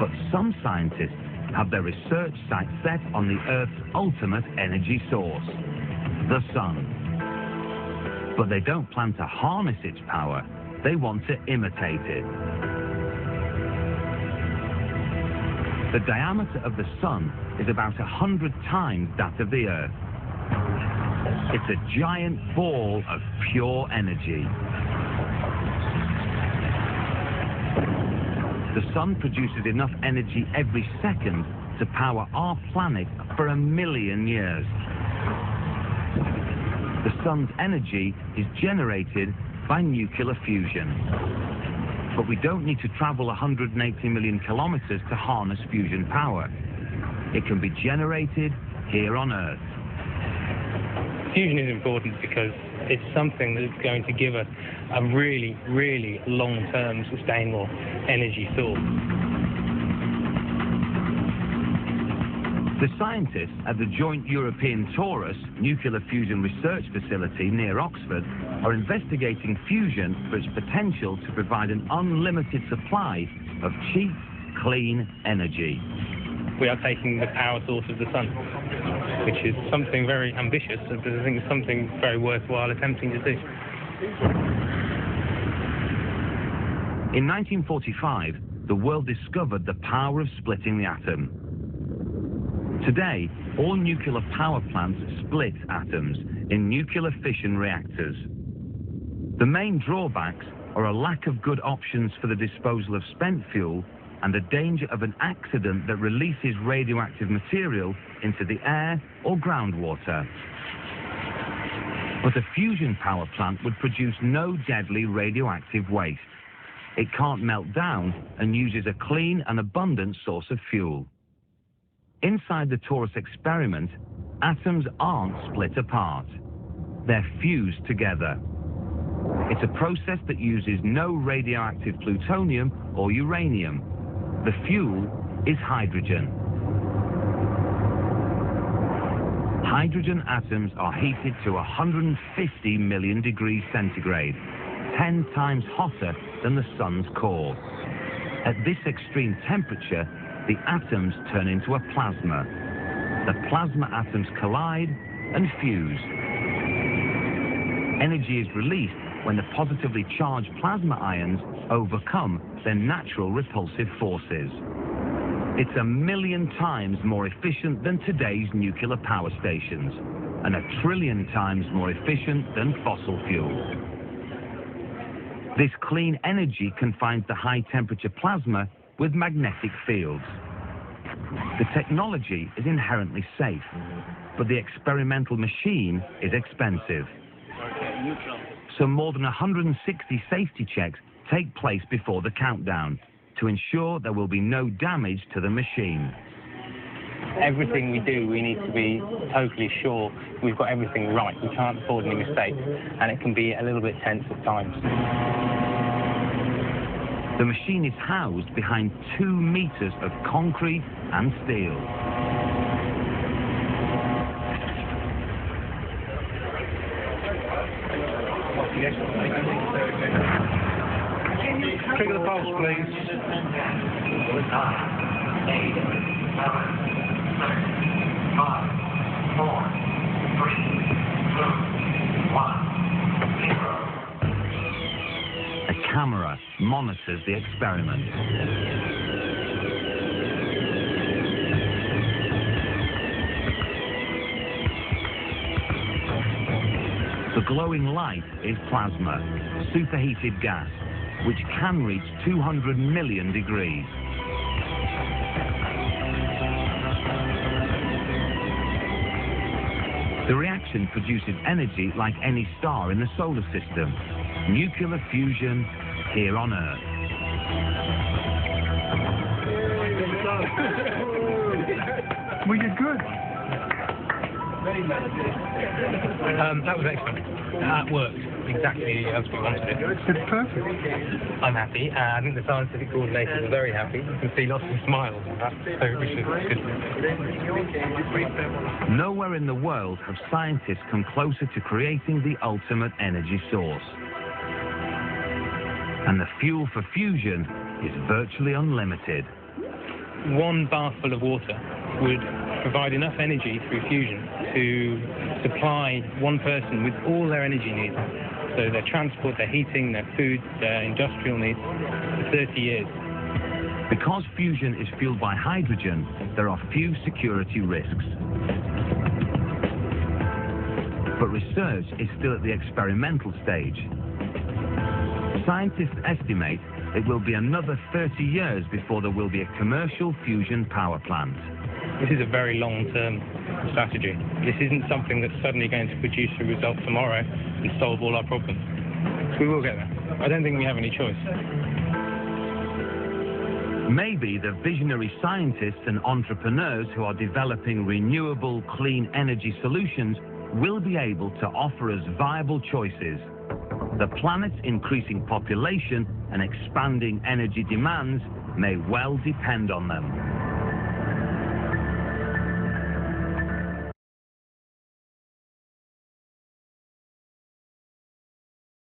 But some scientists have their research sights set on the Earth's ultimate energy source, the sun. But they don't plan to harness its power, they want to imitate it. The diameter of the sun is about 100 times that of the Earth. It's a giant ball of pure energy. The sun produces enough energy every second to power our planet for 1 million years. The sun's energy is generated by nuclear fusion. But we don't need to travel 180 million kilometers to harness fusion power. It can be generated here on Earth. Fusion is important because it's something that's going to give us a really, really long-term sustainable energy source. The scientists at the Joint European Torus Nuclear Fusion Research Facility near Oxford are investigating fusion for its potential to provide an unlimited supply of cheap, clean energy. We are taking the power source of the sun, which is something very ambitious, but I think it's something very worthwhile attempting to do. In 1945, the world discovered the power of splitting the atom. Today, all nuclear power plants split atoms in nuclear fission reactors. The main drawbacks are a lack of good options for the disposal of spent fuel and the danger of an accident that releases radioactive material into the air or groundwater. But a fusion power plant would produce no deadly radioactive waste. It can't melt down and uses a clean and abundant source of fuel. Inside the torus experiment, atoms aren't split apart. They're fused together. It's a process that uses no radioactive plutonium or uranium. The fuel is hydrogen. Hydrogen atoms are heated to 150 million degrees centigrade, 10 times hotter than the sun's core. At this extreme temperature, the atoms turn into a plasma. The plasma atoms collide and fuse. Energy is released when the positively charged plasma ions overcome their natural repulsive forces. It's 1 million times more efficient than today's nuclear power stations, and 1 trillion times more efficient than fossil fuel. This clean energy confines the high-temperature plasma with magnetic fields. The technology is inherently safe, but the experimental machine is expensive. So more than 160 safety checks take place before the countdown to ensure there will be no damage to the machine. Everything we do, we need to be totally sure we've got everything right. We can't afford any mistakes, and it can be a little bit tense at times. The machine is housed behind 2 meters of concrete and steel. Trigger the pulse, please. 9, 8, 7, 6, 5, 4, 3, 2, 1, 0. A camera monitors the experiment. The glowing light is plasma, superheated gas, which can reach 200 million degrees. The reaction produces energy like any star in the solar system. Nuclear fusion here on Earth. Well, you're good. That was excellent. That worked exactly as we wanted it. It's perfect. I'm happy. I think the scientific coordinators are very happy. You can see lots of smiles and that, so which is good. Nowhere in the world have scientists come closer to creating the ultimate energy source. And the fuel for fusion is virtually unlimited. one bathful of water would provide enough energy through fusion to supply one person with all their energy needs. So their transport, their heating, their food, their industrial needs for 30 years. Because fusion is fueled by hydrogen, there are few security risks. But research is still at the experimental stage. Scientists estimate it will be another 30 years before there will be a commercial fusion power plant. This is a very long-term strategy. This isn't something that's suddenly going to produce a result tomorrow and solve all our problems. We will get there. I don't think we have any choice. Maybe the visionary scientists and entrepreneurs who are developing renewable, clean energy solutions will be able to offer us viable choices. The planet's increasing population and expanding energy demands may well depend on them.